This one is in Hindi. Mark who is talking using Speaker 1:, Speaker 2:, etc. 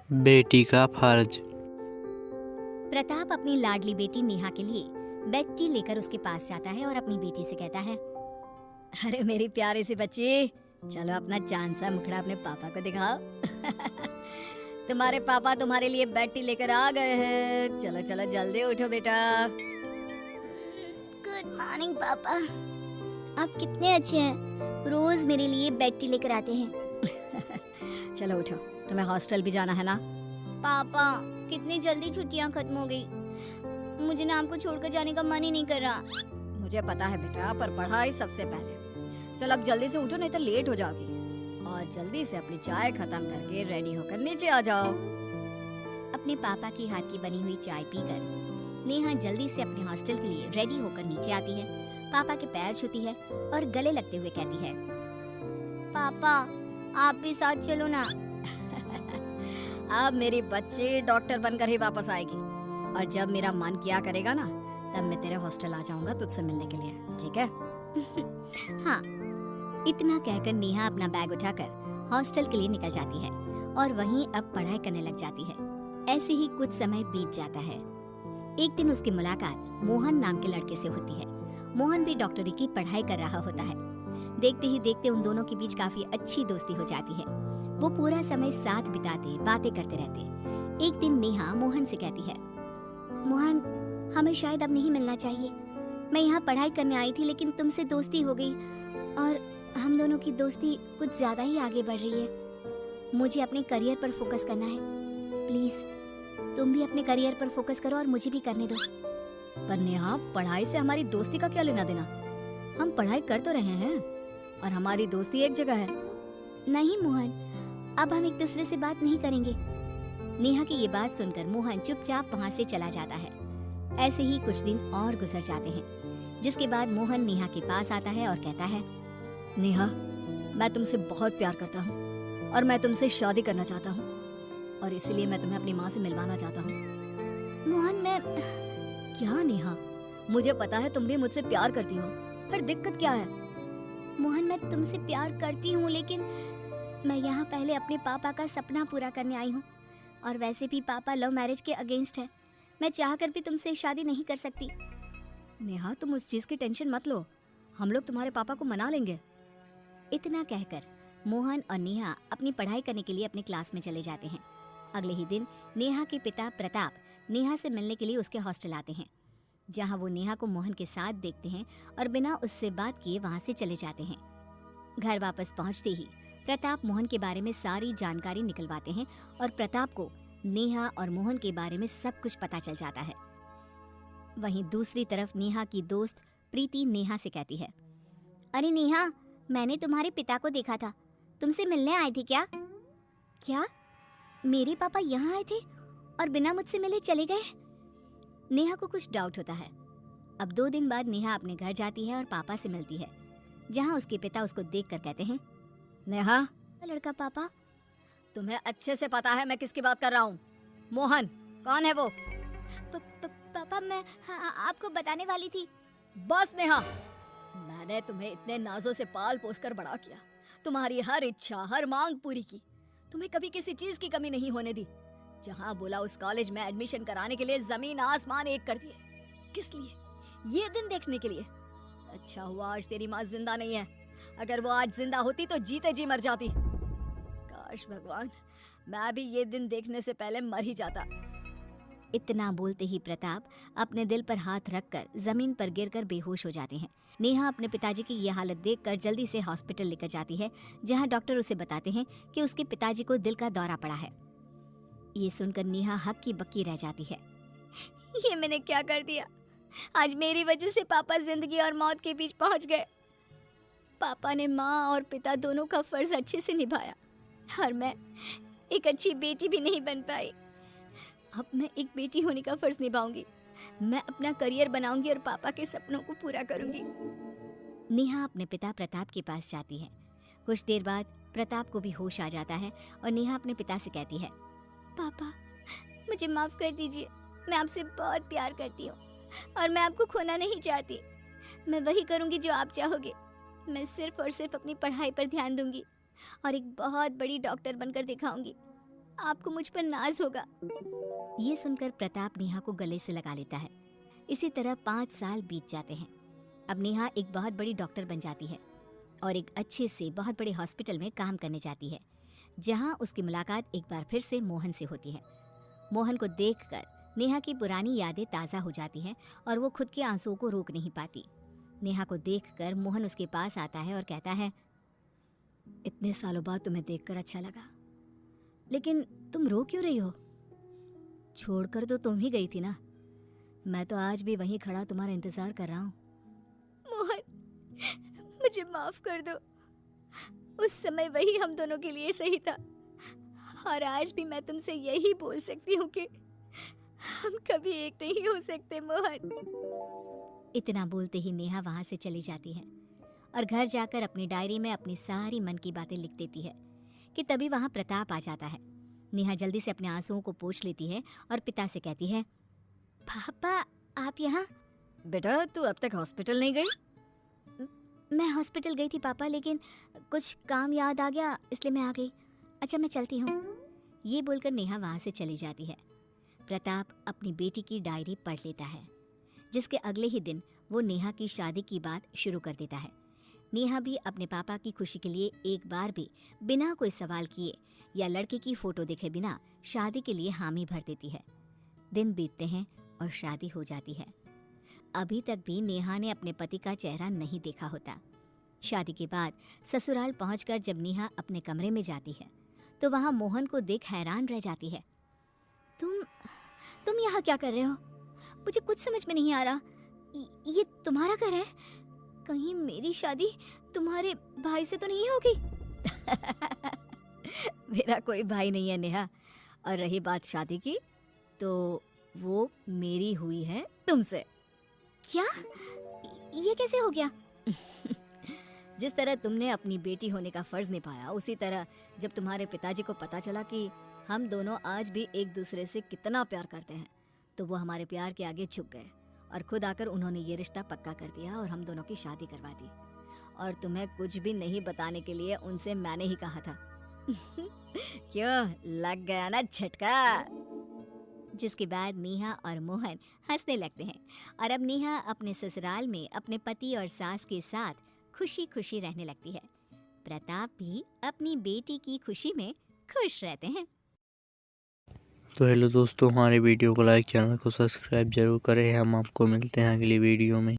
Speaker 1: बेटी का फर्ज।
Speaker 2: प्रताप अपनी लाडली बेटी नेहा के लिए बेड टी लेकर उसके पास जाता है और अपनी बेटी से कहता है, अरे मेरी प्यारी सी बच्ची, चलो अपना चांद सा मुखड़ा अपने पापा को दिखाओ। तुम्हारे पापा तुम्हारे लिए बेड टी लेकर आ गए हैं। चलो चलो जल्दी उठो बेटा। गुड मॉर्निंग पापा, आप कितने अच्छे हैं, रोज मेरे लिए बेड टी लेकर आते हैं। चलो उठो, तुम्हें हॉस्टल भी जाना है ना। पापा कितनी जल्दी छुट्टियां खत्म हो गई, मुझे ना आपको छोड़कर जाने का मन ही नहीं कर रहा। मुझे पता है बेटा, पर पढ़ाई सबसे पहले। चल अब जल्दी से उठो, नहीं तो लेट हो जाओगी। और जल्दी से अपनी चाय खत्म करके रेडी होकर नीचे आ जाओ। अपने पापा की हाथ की बनी हुई चाय पीकर नेहा जल्दी से अपने हॉस्टल के लिए रेडी होकर नीचे आती है, पापा के पैर छूती है और गले लगते हुए कहती है, पापा आप भी साथ चलो ना। अब मेरी बच्ची डॉक्टर बनकर ही वापस आएगी, और जब मेरा मन किया करेगा ना, तब मैं तेरे हॉस्टल आ जाऊंगा तुझसे मिलने के लिए, ठीक है? हाँ। इतना कहकर नेहा अपना बैग उठाकर हॉस्टल के लिए निकल जाती है और वहीं अब पढ़ाई करने लग जाती है। ऐसे ही कुछ समय बीत जाता है। एक दिन उसकी मुलाकात मोहन नाम के लड़के से होती है। मोहन भी डॉक्टरी की पढ़ाई कर रहा होता है। देखते ही देखते उन दोनों के बीच काफी अच्छी दोस्ती हो जाती है। वो पूरा समय साथ बिताते, बातें करते रहते। एक दिन नेहा मोहन से कहती है, मोहन हमें शायद अब नहीं मिलना चाहिए। मैं यहाँ पढ़ाई करने आई थी, लेकिन तुमसे दोस्ती हो गई और हम दोनों की दोस्ती कुछ ज्यादा ही आगे बढ़ रही है। मुझे अपने करियर पर फोकस करना है। प्लीज तुम भी अपने करियर पर फोकस करो और मुझे भी करने दो। पर नेहा, पढ़ाई से हमारी दोस्ती का क्या लेना देना? हम पढ़ाई कर तो रहे हैं और हमारी दोस्ती एक जगह है। नहीं मोहन, अब हम एक दूसरे से बात नहीं करेंगे। नेहा की ये बात सुनकर मोहन चुपचाप वहाँ से चला जाता है। ऐसे ही कुछ दिन और गुजर जाते हैं, जिसके बाद मोहन नेहा के पास आता है और कहता है, नेहा मैं तुमसे बहुत प्यार करता हूँ और मैं तुमसे शादी करना चाहता हूँ, और इसीलिए मैं तुम्हें अपनी माँ से मिलवाना चाहता हूँ। मोहन मैं क्या? नेहा मुझे पता है तुम भी मुझसे प्यार करती हो, फिर दिक्कत क्या है? मोहन मैं तुमसे प्यार करती हूँ, लेकिन मैं यहाँ पहले अपने पापा का सपना पूरा करने आई हूँ, और वैसे भी पापा लव मैरिज के अगेंस्ट है। मैं चाहकर भी तुमसे शादी नहीं कर सकती। नेहा तुम उस चीज की टेंशन मत लो, हम लोग तुम्हारे पापा को मना लेंगे। इतना कहकर मोहन और नेहा अपनी पढ़ाई करने के लिए अपनी क्लास में चले जाते हैं। अगले ही दिन नेहा के पिता प्रताप नेहा से मिलने के लिए उसके हॉस्टल आते हैं, जहाँ वो नेहा को मोहन के साथ देखते हैं और बिना उससे बात किए वहाँ से चले जाते हैं। घर वापस पहुँचते ही प्रताप मोहन के बारे में सारी जानकारी निकलवाते हैं और प्रताप को नेहा और मोहन के बारे में सब कुछ पता चल जाता है। वहीं दूसरी तरफ नेहा की दोस्त प्रीति नेहा से कहती है, अरे नेहा, मैंने तुम्हारे पिता को देखा था, तुमसे मिलने आए थे क्या? क्या? मेरे पापा यहाँ आए थे और बिना मुझसे मिले चले गए? नेहा को कुछ डाउट होता है। अब 2 दिन बाद नेहा अपने घर जाती है और पापा से मिलती है, जहाँ उसके पिता उसको देखकर कहते हैं, नेहा लड़का पापा। तुम्हें अच्छे से पता है मैं किसकी बात कर रहा हूँ। मोहन कौन है वो? पापा मैं आपको बताने वाली थी। बस नेहा, मैंने तुम्हें इतने नाजों से पाल पोस कर बड़ा किया, तुम्हारी हर इच्छा हर मांग पूरी की, तुम्हें कभी किसी चीज की कमी नहीं होने दी। जहाँ बोला उस कॉलेज में एडमिशन कराने के लिए जमीन आसमान एक कर दिए। किस लिए? ये दिन देखने के लिए। अच्छा हुआ आज तेरी माँ जिंदा नहीं है, अगर वो आज जिंदा होती तो जीते जी मर जाती। काश भगवान, मैं भी ये दिन देखने से पहले मर ही जाता। इतना बोलते ही प्रताप अपने दिल पर हाथ रखकर जमीन पर गिरकर बेहोश हो जाते हैं। नेहा अपने पिताजी की ये हालत देखकर जल्दी से हॉस्पिटल लेकर जाती है, जहां डॉक्टर उसे बताते हैं कि उसके पिताजी को दिल का दौरा पड़ा है। ये सुनकर नेहा हक्की बक्की रह जाती है। ये मैंने क्या कर दिया? आज मेरी वजह से पापा जिंदगी और मौत के बीच पहुंच गए। पापा ने माँ और पिता दोनों का फर्ज अच्छे से निभाया, और मैं एक अच्छी बेटी भी नहीं बन पाई। अब मैं एक बेटी होने का फर्ज निभाऊंगी। मैं अपना करियर बनाऊंगी और पापा के सपनों को पूरा करूंगी। नेहा अपने पिता प्रताप के पास जाती है। कुछ देर बाद प्रताप को भी होश आ जाता है और नेहा अपने पिता से कहती है, पापा मुझे माफ कर दीजिए, मैं आपसे बहुत प्यार करती हूँ और मैं आपको खोना नहीं चाहती। मैं वही करूंगी जो आप चाहोगे। मैं सिर्फ और सिर्फ अपनी पढ़ाई पर ध्यान दूंगी और एक बहुत बड़ी डॉक्टर बनकर दिखाऊंगी। आपको मुझ पर नाज होगा। ये सुनकर प्रताप नेहा को गले से लगा लेता है। इसी तरह 5 साल बीत जाते हैं। अब नेहा एक बहुत बड़ी डॉक्टर बन जाती है और एक अच्छे से बहुत बड़े हॉस्पिटल में काम करने जाती है, जहां उसकी मुलाकात एक बार फिर से मोहन से होती है। मोहन को देखकर नेहा की पुरानी यादें ताज़ा हो जाती हैं और वो खुद के आंसुओं को रोक नहीं पाती। नेहा को देखकर मोहन उसके पास आता है और कहता है, इतने सालों बाद तुम्हें देखकर अच्छा लगा, लेकिन तुम रो क्यों रही हो? छोड़कर तो तुम ही गई थी ना। मैं तो आज भी वहीं खड़ा तुम्हारा इंतजार कर रहा हूँ। मोहन, मुझे माफ कर दो। उस समय वही हम दोनों के लिए सही था और आज भी मैं तुमसे यही बोल सकती हूँ कि हम कभी एक नहीं हो सकते मोहन। इतना बोलते ही नेहा वहां से चली जाती है और घर जाकर अपनी डायरी में अपनी सारी मन की बातें लिख देती है कि तभी वहां प्रताप आ जाता है। नेहा जल्दी से अपने आंसुओं को पोंछ लेती है और पिता से कहती है, पापा आप यहाँ? बेटा तू अब तक हॉस्पिटल नहीं गई? मैं हॉस्पिटल गई थी पापा, लेकिन कुछ काम याद आ गया इसलिए मैं आ गई। अच्छा मैं चलती हूँ। ये बोलकर नेहा वहाँ से चली जाती है। प्रताप अपनी बेटी की डायरी पढ़ लेता है, जिसके अगले ही दिन वो नेहा की शादी की बात शुरू कर देता है। नेहा भी अपने पापा की खुशी के लिए एक बार भी बिना कोई सवाल किए या लड़के की फोटो देखे बिना शादी के लिए हामी भर देती है। दिन बीतते हैं और शादी हो जाती है। अभी तक भी नेहा ने अपने पति का चेहरा नहीं देखा होता। शादी के बाद ससुराल पहुंचकर जब नेहा अपने कमरे में जाती है तो वहां मोहन को देख हैरान रह जाती है। तुम यहाँ क्या कर रहे हो? मुझे कुछ समझ में नहीं आ रहा। ये तुम्हारा घर है? कहीं मेरी शादी तुम्हारे भाई से तो नहीं होगी? मेरा कोई भाई नहीं है नेहा, और रही बात शादी की तो वो मेरी हुई है तुमसे। क्या? ये कैसे हो गया? जिस तरह तुमने अपनी बेटी होने का फर्ज निभाया, उसी तरह जब तुम्हारे पिताजी को पता चला कि हम दोनों आज भी एक दूसरे से कितना प्यार करते हैं, तो वो हमारे प्यार के आगे झुक गए और खुद आकर उन्होंने ये रिश्ता पक्का कर दिया और हम दोनों की शादी करवा दी। और तुम्हें कुछ भी नहीं बताने के लिए उनसे मैंने ही कहा था। क्यों, लग गया ना झटका? जिसके बाद नेहा और मोहन हंसने लगते हैं और अब नेहा अपने ससुराल में अपने पति और सास के साथ खुशी खुशी रहने लगती है। प्रताप भी अपनी बेटी की खुशी में खुश रहते हैं।
Speaker 1: तो हेलो दोस्तों, हमारे वीडियो को लाइक, चैनल को सब्सक्राइब जरूर करें। हम आपको मिलते हैं अगली वीडियो में।